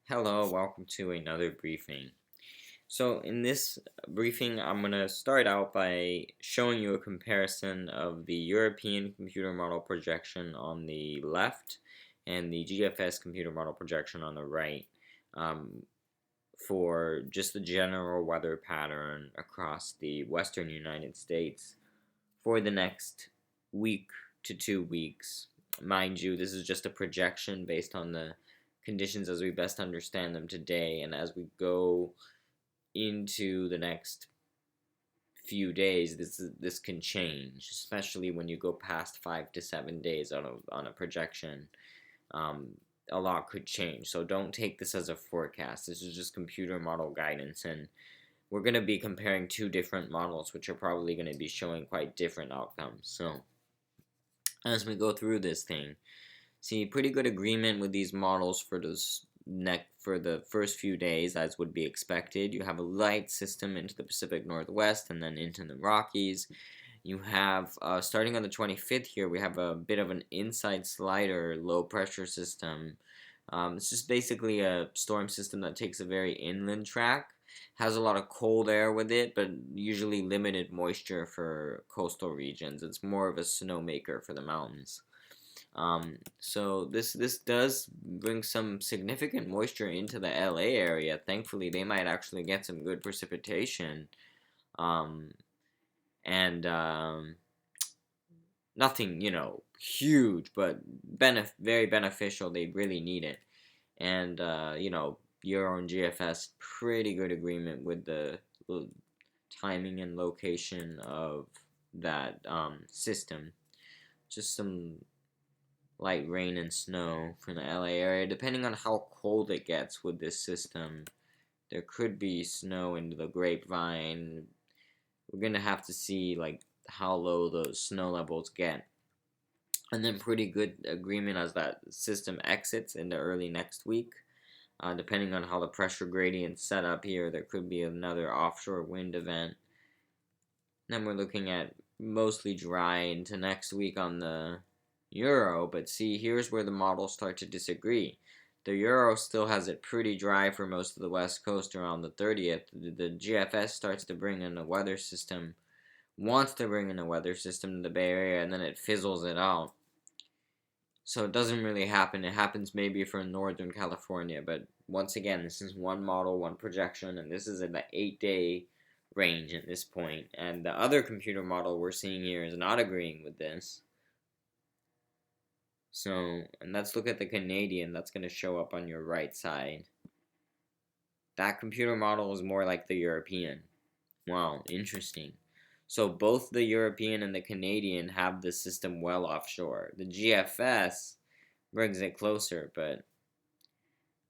Hello, welcome to another briefing. So in this briefing, I'm going to start out by showing you a comparison of the European computer model projection on the left and the GFS computer model projection on the right um, for just the general weather pattern across the western United States for the next week to 2 weeks. Mind you, this is just a projection based on the conditions as we best understand them today, and as we go into the next few days, this can change, especially when you go past 5 to 7 days on a projection. Um, a lot could change, so don't take this as a forecast. This is just computer model guidance, and we're going to be comparing two different models, which are probably going to be showing quite different outcomes. So as we go through this thing, see pretty good agreement with these models for the first few days, as would be expected. You have a light system into the Pacific Northwest and then into the Rockies. You have, starting on the 25th here, we have a bit of an inside slider low pressure system. It's just basically a storm system that takes a very inland track, has a lot of cold air with it, but usually limited moisture for coastal regions. It's more of a snowmaker for the mountains. So this does bring some significant moisture into the LA area. Thankfully, they might actually get some good precipitation. Um, and Nothing, huge, but very beneficial. They really need it. And Euro and GFS, pretty good agreement with the timing and location of that system. Just some light rain and snow for the LA area. Depending on how cold it gets with this system, there could be snow into the Grapevine. We're gonna have to see like how low those snow levels get. And then pretty good agreement as that system exits into early next week. Depending on how the pressure gradient's set up here, there could be another offshore wind event. Then we're looking at mostly dry into next week on the Euro, but see, here's where the models start to disagree. The Euro still has it pretty dry for most of the west coast around the 30th. The GFS starts to bring in a weather system, wants to bring in a weather system to the Bay Area, and then it fizzles it out. So it doesn't really happen. It happens maybe for Northern California, but once again, this is one model, one projection, and this is in the 8-day range at this point. And the other computer model we're seeing here is not agreeing with this. So, and let's look at the Canadian. That's going to show up on your right side. That computer model is more like the European. Wow, interesting. So both the European and the Canadian have the system well offshore. The GFS brings it closer, but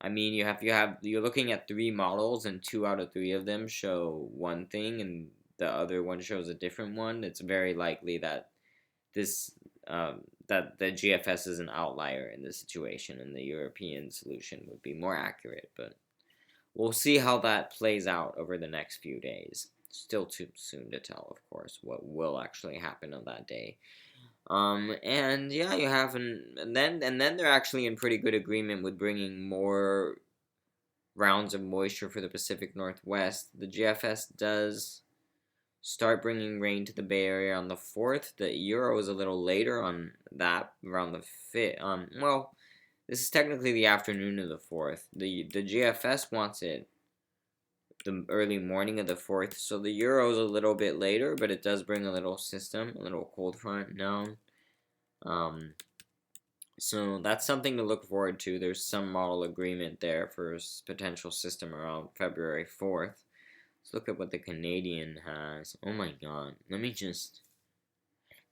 I mean, you're looking at three models, and 2 out of 3 of them show one thing, and the other one shows a different one. It's very likely that this that the GFS is an outlier in this situation, and the European solution would be more accurate. But we'll see how that plays out over the next few days. Still too soon to tell, of course, what will actually happen on that day. And yeah, you have and then they're actually in pretty good agreement with bringing more rounds of moisture for the Pacific Northwest. The GFS does start bringing rain to the Bay Area on the 4th. The Euro is a little later on that, around the 5th. Well, this is technically the afternoon of the 4th. The GFS wants it the early morning of the 4th, so the Euro is a little bit later, but it does bring a little system, a little cold front down. So that's something to look forward to. There's some model agreement there for a potential system around February 4th. Let's look at what the Canadian has. Oh my god. Let me just...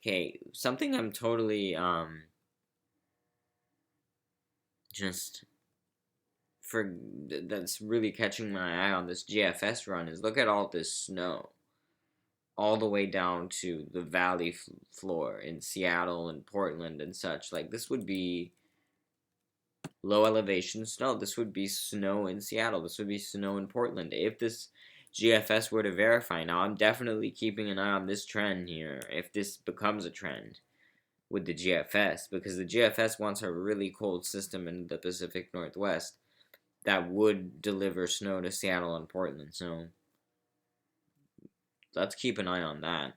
Okay, something I'm totally, just... that's really catching my eye on this GFS run is look at all this snow. All the way down to the valley floor in Seattle and Portland and such. Like, this would be low elevation snow. This would be snow in Seattle. This would be snow in Portland. If this GFS were to verify, now I'm definitely keeping an eye on this trend here, if this becomes a trend with the GFS, because the GFS wants a really cold system in the Pacific Northwest. that would deliver snow to Seattle and Portland. So let's keep an eye on that.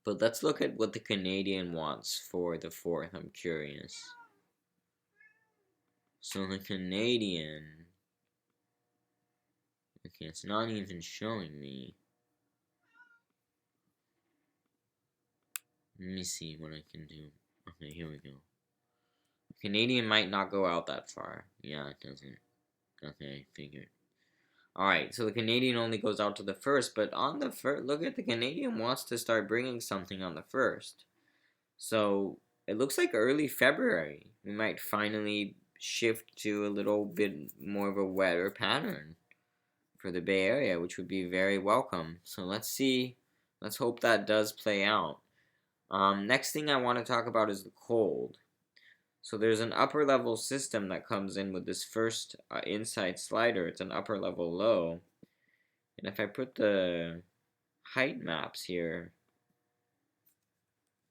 But let's look at what the Canadian wants for the 4th. I'm curious. So the Canadian... Okay, it's not even showing me. Let me see what I can do. Okay, here we go. Canadian might not go out that far. Yeah, it doesn't. Okay, figured. Alright, so the Canadian only goes out to the 1st, but on the 1st, look at the Canadian wants to start bringing something on the 1st. So, it looks like early February. We might finally shift to a little bit more of a wetter pattern for the Bay Area, which would be very welcome. So let's see. Let's hope that does play out. Next thing I want to talk about is the cold. So there's an upper level system that comes in with this first inside slider. It's an upper level low. And if I put the height maps here,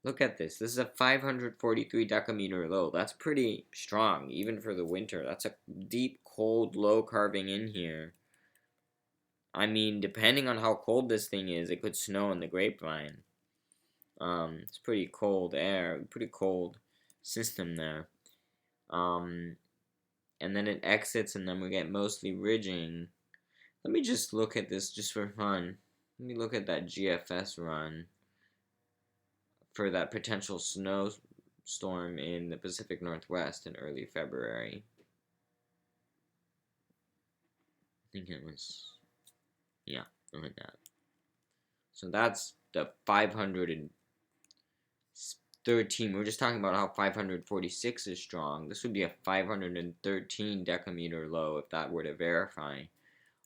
look at this. This is a 543 decameter low. That's pretty strong, even for the winter. That's a deep, cold low carving in here. I mean, depending on how cold this thing is, it could snow in the Grapevine. It's pretty cold air, pretty cold system there. And then it exits, and then we get mostly ridging. Let me just look at this just for fun. Let me look at that GFS run for that potential snowstorm in the Pacific Northwest in early February. I think it was, yeah, look at that. So that's the 513. We're just talking about how 546 is strong. This would be a 513 decameter low if that were to verify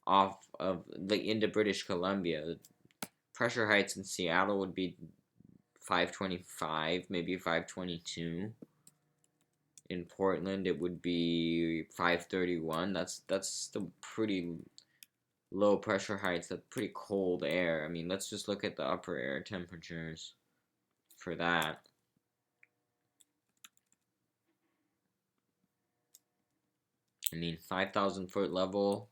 off of into British Columbia. Pressure heights in Seattle would be 525, maybe 522. In Portland, it would be 531. That's the pretty low pressure heights. That's pretty cold air. I mean, let's just look at the upper air temperatures for that. I mean, 5,000 foot level.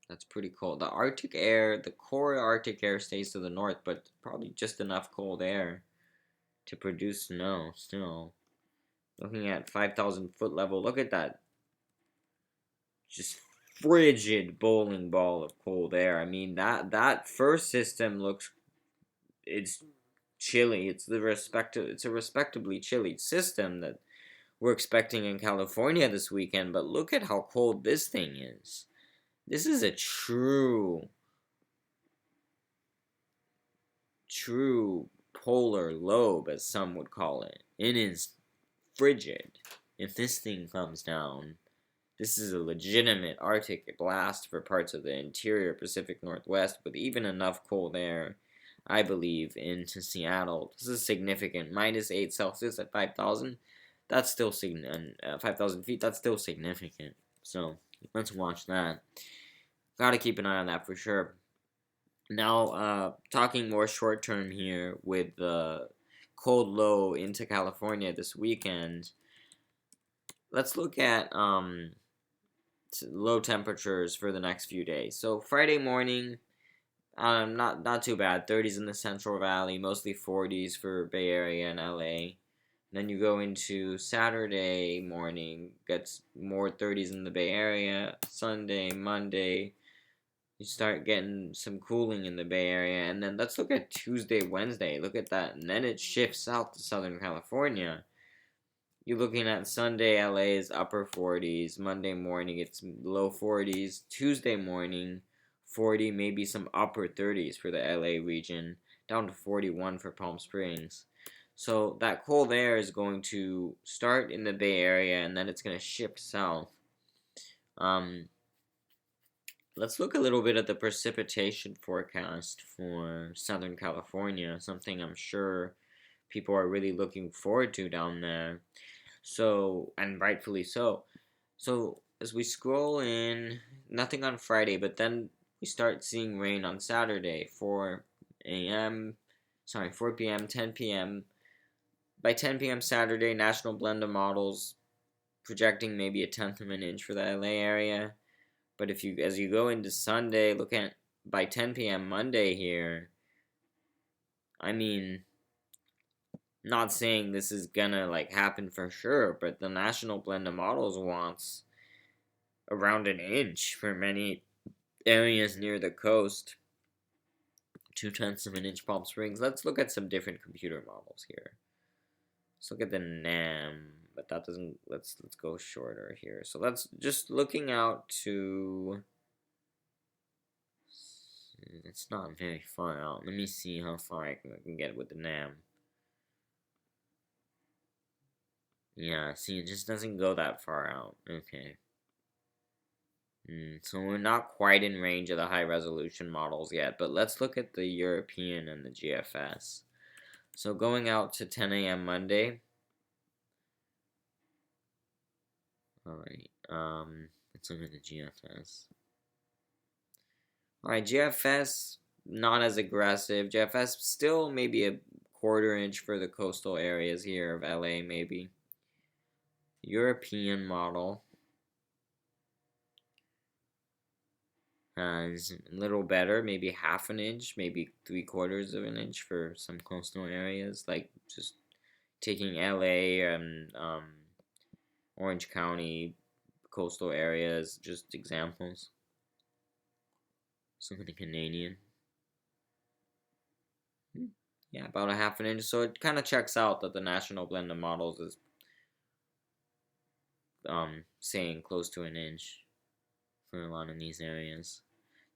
That's pretty cold. The Arctic air, the core Arctic air stays to the north, but probably just enough cold air to produce snow still. Looking at 5,000 foot level, look at that. Just frigid bowling ball of cold air. I mean, that first system looks, it's chilly. It's a respectably chilly system that we're expecting in California this weekend, but look at how cold this thing is. This is a true polar lobe, as some would call it. It is frigid. If this thing comes down, this is a legitimate Arctic blast for parts of the interior Pacific Northwest with even enough cold air, I believe, into Seattle. This is significant. -8 Celsius at 5,000. That's still 5,000 feet. That's still significant. So let's watch that. Gotta keep an eye on that for sure. Now, talking more short term here with the cold low into California this weekend. Let's look at low temperatures for the next few days. So Friday morning, not too bad. 30s in the Central Valley, mostly 40s for Bay Area and LA. Then you go into Saturday morning, gets more 30s in the Bay Area. Sunday, Monday, you start getting some cooling in the Bay Area. And then let's look at Tuesday, Wednesday. Look at that. And then it shifts south to Southern California. You're looking at Sunday, LA is upper 40s. Monday morning, it's low 40s. Tuesday morning, 40, maybe some upper 30s for the LA region. Down to 41 for Palm Springs. So that cold air is going to start in the Bay Area, and then it's going to shift south. Let's look a little bit at the precipitation forecast for Southern California, something I'm sure people are really looking forward to down there. So, and rightfully so. So, as we scroll in, nothing on Friday, but then we start seeing rain on Saturday, 4 p.m., 10 p.m. By 10 p.m. Saturday, National Blend of Models projecting maybe a tenth of an inch for the LA area. But if you, as you go into Sunday, look at by 10 p.m. Monday here. I mean, not saying this is gonna like happen for sure, but the National Blend of Models wants around an inch for many areas near the coast. 2/10 of an inch Palm Springs. Let's look at some different computer models here. Let's look at the NAM, but that doesn't. Let's go shorter here. So let's just looking out to. It's not very far out. Let me see how far I can get with the NAM. Yeah, see, it just doesn't go that far out. Okay. So we're not quite in range of the high resolution models yet, but let's look at the European and the GFS. So going out to 10 a.m. Monday. Alright, let's look at the GFS. Alright, GFS, not as aggressive. GFS still maybe a quarter inch for the coastal areas here of LA, maybe. European model is a little better, maybe half an inch, maybe 3/4 of an inch for some coastal areas, like just taking LA and Orange County coastal areas, just examples. So the Canadian. Yeah, about a half an inch. So it kind of checks out that the National Blend of Models is saying close to an inch for a lot of these areas.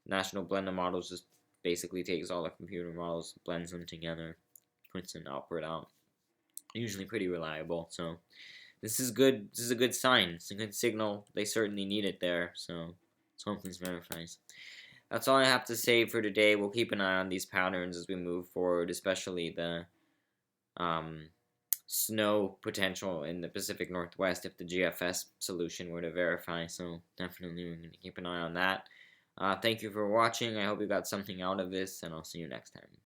National Blend of Models just basically takes all the computer models, blends them together, puts an output out. Usually pretty reliable. So this is good. This is a good sign. It's a good signal. They certainly need it there. So let's hope this verifies. That's all I have to say for today. We'll keep an eye on these patterns as we move forward, especially the snow potential in the Pacific Northwest if the GFS solution were to verify. So definitely we're going to keep an eye on that. Thank you for watching. I hope you got something out of this, and I'll see you next time.